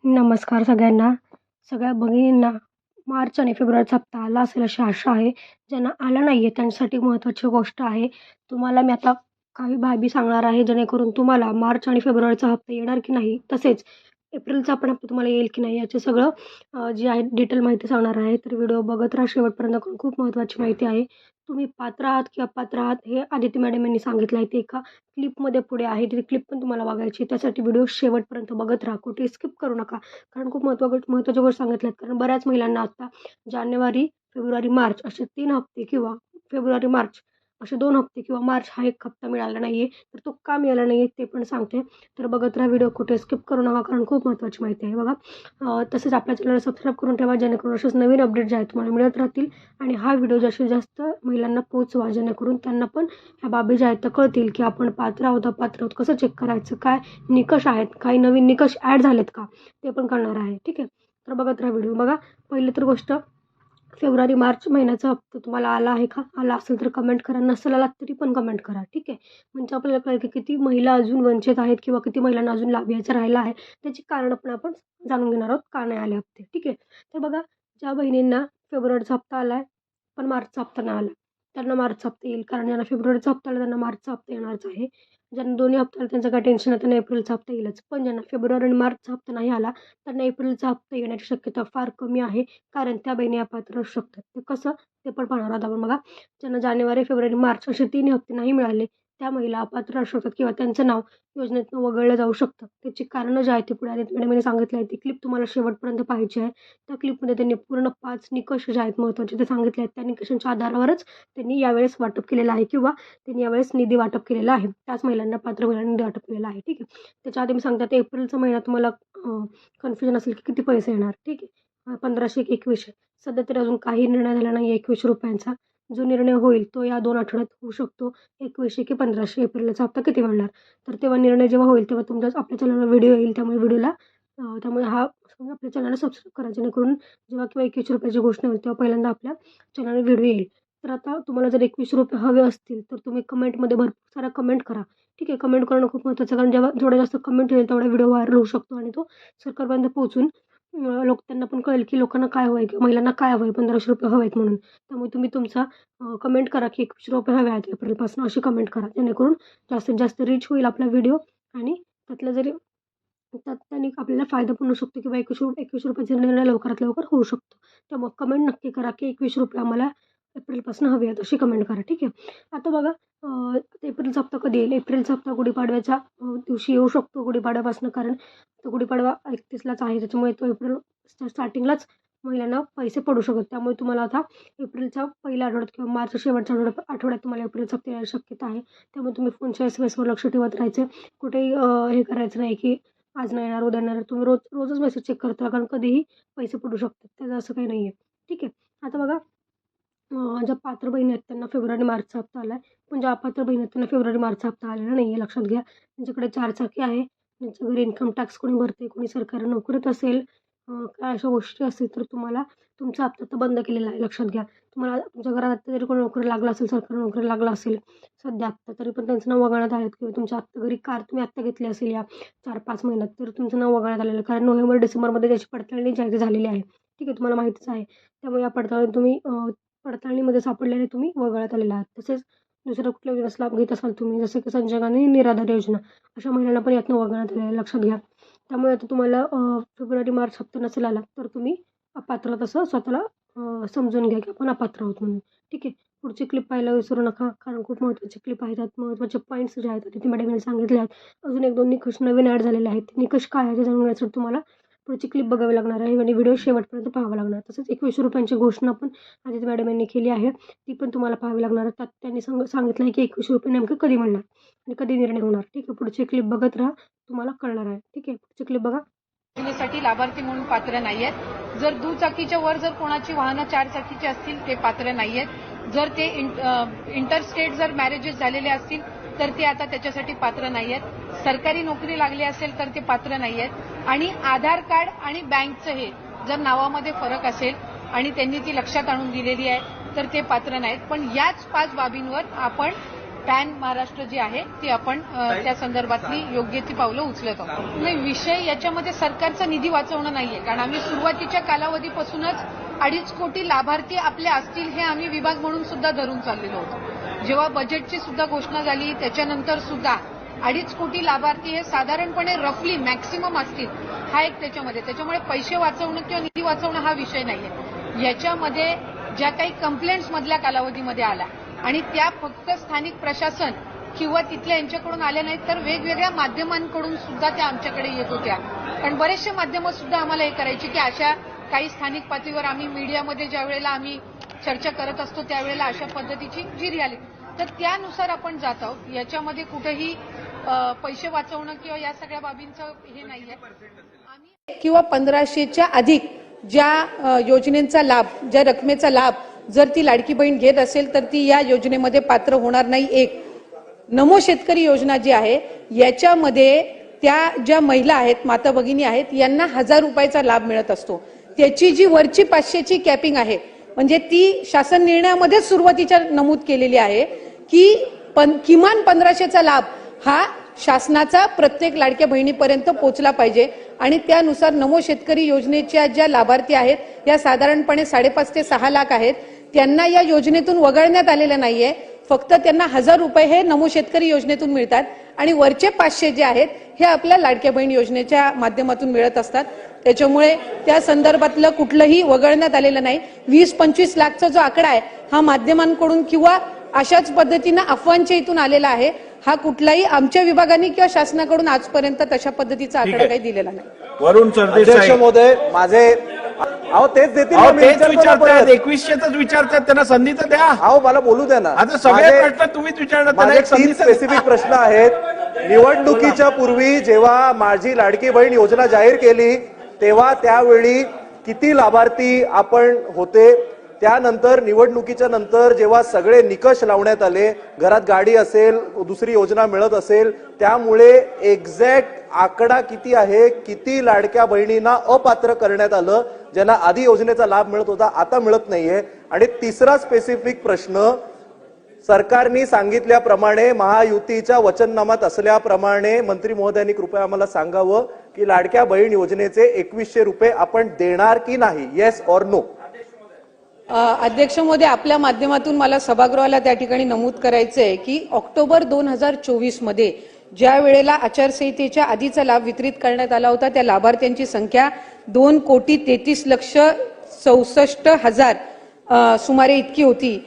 नमस्कार सगळ्यांना. सगळ्या भगिनींना मार्च आणि फेब्रुवारीचा हप्ता आला असेल अशी आशा आहे. ज्यांना आला नाही आहे त्यांच्यासाठी महत्त्वाची गोष्ट आहे. तुम्हाला मी आता काही बाबी सांगणार आहे जेणेकरून तुम्हाला मार्च आणि फेब्रुवारीचा हप्ता येणार की नाही, तसेच एप्रिलचा पण हप्ता तुम्हाला येईल की नाही याचे सगळं जी आहे डिटेल माहिती सांगणार आहे. तर व्हिडिओ बघत राहा शेवटपर्यंत, कारण खूप महत्त्वाची माहिती आहे. तुम्ही पात्र आहात की अपात्र आहात हे आदिती मॅडम यांनी सांगितलं आहे. ते एका क्लिपमध्ये पुढे आहे. ती क्लिप पण तुम्हाला बघायची. त्यासाठी व्हिडिओ शेवटपर्यंत बघत राहा. कुठे स्किप करू नका. कारण खूप महत्त्वाच्या गोष्टी सांगितल्यात. कारण बऱ्याच महिलांना आता जानेवारी, फेब्रुवारी, मार्च असे 3 हप्ते किंवा फेब्रुवारी, मार्च असे 2 हप्ते किंवा मार्च हा 1 हप्ता मिळाला नाही आहे. तर तो का मिळाला नाही आहे ते पण सांगते. तर बघत राहा व्हिडिओ, कुठे स्किप करू नका, कारण खूप महत्त्वाची माहिती आहे बघा. तसेच आपल्या चॅनलला सबस्क्राईब करून ठेवा जेणेकरून असेच नवीन अपडेट जे आहेत तुम्हाला मिळत राहतील. आणि हा व्हिडिओ जास्तीत जास्त महिलांना पोहोचवा जेणेकरून त्यांना पण ह्या बाबी ज्या आहेत त्या कळतील की आपण पात्र आहोत, अपात्र आहोत, कसं चेक करायचं, काय निकष आहेत, काही नवीन निकष ॲड झालेत का, ते पण कळणार आहे. ठीक आहे. तर बघत राहा व्हिडिओ. बघा, पहिली तर गोष्ट, फेब्रुवारी मार्च महिन्याचा हप्ता तुम्हाला आला आहे का? आला असेल तर कमेंट करा, नसेल आला तरी पण कमेंट करा. ठीक आहे. म्हणजे आपल्याला कळेल की किती महिला अजून वंचित आहेत किंवा किती महिलांना अजून लाभ यायचा राहिला आहे. त्याची कारणं पण आपण जाणून घेणार आहोत, का नाही आले हप्ते. ठीक आहे. तर बघा, ज्या बहिणींना फेब्रुवारीचा हप्ता आला आहे पण मार्चचा हप्ता नाही आला, त्यांना मार्चचा हप्ता येईल. कारण ज्यांना फेब्रुवारीचा हप्ता आला त्यांना मार्चचा हप्ता येणारच आहे. ज्यांना दोन्ही हप्ता आला त्यांचं काय टेन्शन नाही, त्यांना एप्रिलचा हप्ता येईलच. पण ज्यांना फेब्रुवारी आणि मार्चचा हप्ता नाही आला त्यांना एप्रिलचा हप्ता येण्याची शक्यता फार कमी आहे. कारण त्या बहिणी अपात्र असू शकतात. ते कसं ते पण पाहणार आहोत आपण. बघा, ज्यांना जानेवारी, फेब्रुवारी, मार्च असे 3 हप्ते नाही मिळाले त्या महिला अपात्र असू शकतात किंवा त्यांचं नाव योजनेतून वगळलं जाऊ शकतं. त्याची कारणं जी आहेत ती पुढे आदित्य मॅडमने सांगितली आहे. ती क्लिप तुम्हाला शेवटपर्यंत पाहायची आहे. त्या क्लिपमध्ये त्यांनी पूर्ण 5 निकष जे आहेत महत्त्वाचे ते सांगितले आहेत. त्या निकषांच्या आधारावरच त्यांनी यावेळेस वाटप केलेलं आहे किंवा त्यांनी यावेळेस निधी वाटप केलेला आहे. त्याच महिलांना, पात्र महिलांना निधी वाटप केलेला आहे. ठीक आहे. त्याच्या आधी मी सांगते, आता एप्रिलचा महिना तुम्हाला कन्फ्युजन असेल की किती पैसे येणार. ठीक आहे. 1500 की 2100. सध्या तरी अजून काही निर्णय झाला नाही आहे ₹21. जो निर्णय होईल तो या 2 आठवड्यात होऊ शकतो. 2100 की 1500 एप्रिलचा हप्ता किती मिळणार. तर तेव्हा निर्णय जेव्हा होईल तेव्हा तुमच्या आपल्या चॅनलवर व्हिडिओ येईल. त्यामुळे त्यामुळे आपल्या चॅनलला सबस्क्राईब करा जेणेकरून जेव्हा किंवा ₹21ची घोषणा होईल तेव्हा पहिल्यांदा आपल्या चॅनलवर व्हिडिओ येईल. तर आता तुम्हाला जर ₹21 हवे असतील तर तुम्ही कमेंटमध्ये भरपूर सारा कमेंट करा. ठीक आहे. कमेंट करणं खूप महत्त्वाचं, कारण जेवढं जास्त कमेंट होईल तेवढा व्हिडिओ व्हायरल होऊ शकतो आणि तो सरकारपर्यंत पोहोचून त्यांना पण कळेल की लोकांना काय हवं आहे किंवा महिलांना काय हवं आहे, ₹1500 हवे आहेत म्हणून. त्यामुळे तुम्ही तुमचा कमेंट करा की ₹21 हवे आहेत एप्रिलपासून, अशी कमेंट करा जेणेकरून जास्तीत जास्त रीच होईल आपला व्हिडिओ. आणि त्यातलं जरी त्याने आपल्याला फायदा पण होऊ शकतो किंवा ₹21चा निर्णय लवकरात लवकर होऊ शकतो. त्यामुळे कमेंट नक्की करा की ₹21 आम्हाला एप्रिलपासून हवे आहेत, अशी कमेंट करा. ठीक आहे. आता बघा, एप्रिलचा हप्ता कधी येईल? एप्रिलचा हप्ता गुढीपाडव्याच्या दिवशी येऊ शकतो, गुढीपाडव्यापासून. कारण तो गुढीपाडवा 31लाच आहे, त्याच्यामुळे तो एप्रिल स्टार्टिंगलाच महिलांना पैसे पडू शकतात. त्यामुळे तुम्हाला आता एप्रिलच्या पहिल्या आठवड्यात किंवा मार्च शेवटच्या आठवड्यात तुम्हाला एप्रिलचा हप्ता यायची शक्यता आहे. त्यामुळे तुम्ही फोनच्या SMS लक्ष ठेवत राहायचं. कुठेही हे करायचं नाही की आज नाही येणार, उद्या येणार. तुम्ही रोजच मेसेज चेक करत राहा, कारण कधीही पैसे पडू शकतात. त्याचं असं काही नाही आहे. ठीक आहे. आता बघा, ज्या पात्र बहिणी आहेत त्यांना फेब्रुवारी, मार्चचा हप्ता आला आहे. पण ज्या अपात्र बहिणी आहेत त्यांना फेब्रुवारी, मार्चचा हप्ता आलेला नाही आहे. लक्षात घ्या. ज्यांच्याकडे 4 चाकी आहे, ज्यांच्या घरी इन्कम टॅक्स कोणी भरते, कोणी सरकारी नोकरीत असेल, काय अशा गोष्टी असतील तर तुम्हाला तुमचा हप्ता तर बंद केलेला आहे. लक्षात घ्या. तुम्हाला तुमच्या घरात आत्ता जरी कोणी नोकरी लागला असेल, सरकारी नोकरी लागला असेल सध्या आत्ता, तरी पण त्यांचं नाव वगळण्यात आलं किंवा तुमच्या आत्ता घरी कार तुम्ही आत्ता घेतली असेल या 4-5 महिन्यात, तर तुमचं नाव वगळण्यात आलेलं आहे. कारण नोव्हेंबर, डिसेंबरमध्ये त्याची पडताळणी जाहीर झालेली आहे. ठीक आहे. तुम्हाला माहितीच आहे. त्यामुळे या पडताळणीमध्ये सापडलेले तुम्ही वगळण्यात आलेले आहात. तसेच दुसऱ्या कुठल्या योजनेचा लाभ घेत असाल तुम्ही, जसं की संजय गांधी निराधार योजना, अशा महिलांना पण यातनं वगळण्यात आलेलं आहे. लक्षात घ्या. त्यामुळे आता तुम्हाला फेब्रुवारी, मार्च हप्ता नसेल आला तर तुम्ही अपात्र तसं स्वतःला समजून घ्या की आपण अपात्र आहोत म्हणून. ठीक आहे. पुढची क्लिप पाहायला विसरू नका, कारण खूप महत्त्वाची क्लिप आहे. त्यात महत्त्वाचे पॉईंट्स जे आहेत ते मॅडमने सांगितले आहेत. अजून 1-2 निकष नवीन ॲड झालेले आहेत. ते निकष काय आहे ते जाणून घेण्यासाठी तुम्हाला पुढची क्लिप बघावी लागणार आहे आणि व्हिडिओ शेवटपर्यंत पाहावा लागणार. तसंच ₹21ची घोषणा पण आदित्य मॅडम यांनी केली आहे. ती पण तुम्हाला पाहावी लागणार आहे. त्यात त्यांनी सांगितलं आहे की ₹21 नेमकं कधी मिळणार आणि कधी निर्णय होणार. ठीक आहे. पुढची क्लिप बघत राहा, तुम्हाला कळणार आहे. ठीक आहे. पुढची क्लिप बघा. योजनेसाठी लाभार्थी म्हणून पात्र नाहीयेत. जर दुचाकीच्या वर जर कोणाची वाहनं 4 चाकीची असतील ते पात्र नाहीयेत. जर ते इंटरस्टेट जर मॅरेजेस झालेले असतील तर ते आता त्याच्यासाठी पात्र नाहीयेत. सरकारी नोकरी लागली असेल तर ते पात्र नाहीयेत. आणि आधार कार्ड आणि बँकचं हे जर नावामध्ये फरक असेल आणि त्यांनी ती लक्षात आणून दिलेली आहे तर ते पात्र नाहीत. पण याच 5 बाबींवर आपण पॅन महाराष्ट्र जी आहे ती आपण त्या संदर्भातली योग्य ती पावलं उचलत आहोत. नाही, विषय याच्यामध्ये सरकारचा निधी वाचवणं नाहीये, कारण आम्ही सुरुवातीच्या कालावधीपासूनच 2.5 कोटी लाभार्थी आपले असतील हे आम्ही विभाग म्हणून सुद्धा धरून चाललेलो होतो. जेव्हा बजेटची सुद्धा घोषणा झाली त्याच्यानंतर सुद्धा 2.5 कोटी लाभार्थी हे साधारणपणे रफली मॅक्सिमम असतील, हा एक त्याच्यामुळे पैसे वाचवणं किंवा निधी वाचवणं हा विषय नाहीये. याच्यामध्ये ज्या काही कंप्लेंट्स मधल्या कालावधीमध्ये आल्या आणि त्या फक्त स्थानिक प्रशासन किंवा तिथल्या यांच्याकडून आल्या नाहीत, तर वेगवेगळ्या माध्यमांकडून सुद्धा त्या आमच्याकडे येत होत्या. कारण बरेचसे माध्यमं सुद्धा आम्हाला हे करायची की अशा काही स्थानिक पातळीवर आम्ही मीडियामध्ये ज्या वेळेला आम्ही चर्चा करत असतो त्यावेळेला अशा पद्धतीची जी रियालिटी, तर त्यानुसार आपण जात आहोत. याच्यामध्ये कुठेही पैसे वाचवणं किंवा या सगळ्या बाबींचं हे नाहीये. किंवा 1500च्या अधिक ज्या योजनेचा लाभ, ज्या रकमेचा लाभ जर ती लाडकी बहीण घेत असेल तर ती या योजनेमध्ये पात्र होणार नाही. एक नमो शेतकरी योजना जी आहे याच्यामध्ये त्या ज्या महिला आहेत, माता भगिनी आहेत, यांना 1000 रुपयाचा लाभ मिळत असतो. त्याची जी वरची 500ची कॅपिंग आहे म्हणजे ती शासन निर्णयामध्येच सुरुवातीच्या नमूद केलेली आहे की किमान 1500चा लाभ हा शासनाचा प्रत्येक लाडक्या बहिणीपर्यंत पोहोचला पाहिजे. आणि त्यानुसार नमो शेतकरी योजनेच्या ज्या लाभार्थी आहेत या साधारणपणे 5.5 ते 6 लाख आहेत. त्यांना या योजनेतून वगळण्यात आलेलं नाहीये. फक्त त्यांना 1000 रुपये हे नमो शेतकरी योजनेतून मिळतात आणि वरचे 500 जे आहेत हे आपल्या लाडक्या बहीण योजनेच्या माध्यमातून मिळत असतात. त्याच्यामुळे त्या संदर्भातलं कुठलंही वगळण्यात आलेलं नाही. 20-25 लाखचा जो आकडा आहे हा माध्यमांकडून किंवा अशाच पद्धतीनं अफवांच्या इथून आलेला आहे. हा कुठलाही आमच्या विभागाने किंवा शासनाकडून आजपर्यंत तशा पद्धतीचा आकडा काही दिलेला नाही. वरुण सरदेसाई महोदय माझे तेच देतील ना, मी तेच विचारतो ना विचारतात, परत. 2100च विचारतात, त्यांना संधी तर द्या. मला बोलू द्या ना. आता सगळे माझे- प्रश्न तुम्हीच विचारणार, त्यांना माझे एक संधी 3 तर द्या. स्पेसिफिक प्रश्न आहेत. निवडणुकीच्या पूर्वी जेव्हा माझी लाडकी बहीण योजना जाहीर केली तेव्हा त्यावेळी किती लाभार्थी आपण होते? त्यानंतर निवडणुकीच्या नंतर जेव्हा सगळे निकष लावण्यात आले, घरात गाडी असेल, दुसरी योजना मिळत असेल, त्यामुळे एक्झॅक्ट आकडा किती आहे, किती लाडक्या बहिणींना अपात्र करण्यात आलं ज्यांना आधी योजनेचा लाभ मिळत होता आता मिळत नाहीये? आणि तिसरा स्पेसिफिक प्रश्न, सरकारने सांगितल्याप्रमाणे महायुतीच्या वचननामात असल्याप्रमाणे मंत्री महोदयांनी कृपया आम्हाला सांगावं की लाडक्या बहीण योजनेचे 2100 रुपये आपण देणार की नाही? Yes or no? अध्यक्ष महोदय, आपल्या माध्यमातून मला सभागृहाला त्या ठिकाणी नमूद करायचंय की ऑक्टोबर 2024 मध्ये ज्या वेळेला आचारसंहितेच्या आधीचा लाभ वितरित करण्यात आला होता त्या लाभार्थ्यांची संख्या 2,33,64,000 सुमारे इतकी होती.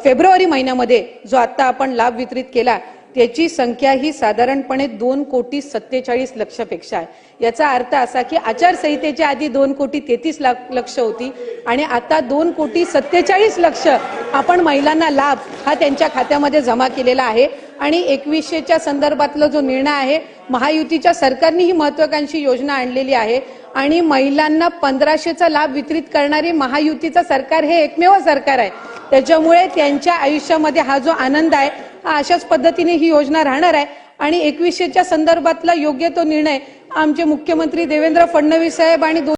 फेब्रुवारी महिन्यामध्ये जो आता आपण लाभ वितरित केला त्याची संख्या ही साधारणपणे 2,47,00,000 आहे. याचा अर्थ असा की आचारसंहितेच्या आधी 2,33,00,000 होती आणि आता 2,47,00,000 आपण महिलांना लाभ हा त्यांच्या खात्यामध्ये जमा केलेला आहे. आणि 2100च्या संदर्भातला जो निर्णय आहे, महायुतीच्या सरकारने ही महत्वाकांक्षी योजना आणलेली आहे आणि महिलांना 1500चा लाभ वितरित करणारे महायुतीचं सरकार हे एकमेव सरकार आहे. त्याच्यामुळे त्यांच्या आयुष्यामध्ये हा जो आनंद आहे हा अशाच पद्धतीने ही योजना राहणार आहे. आणि 2100च्या संदर्भातला योग्य तो निर्णय आमचे मुख्यमंत्री देवेंद्र फडणवीस साहेब आणि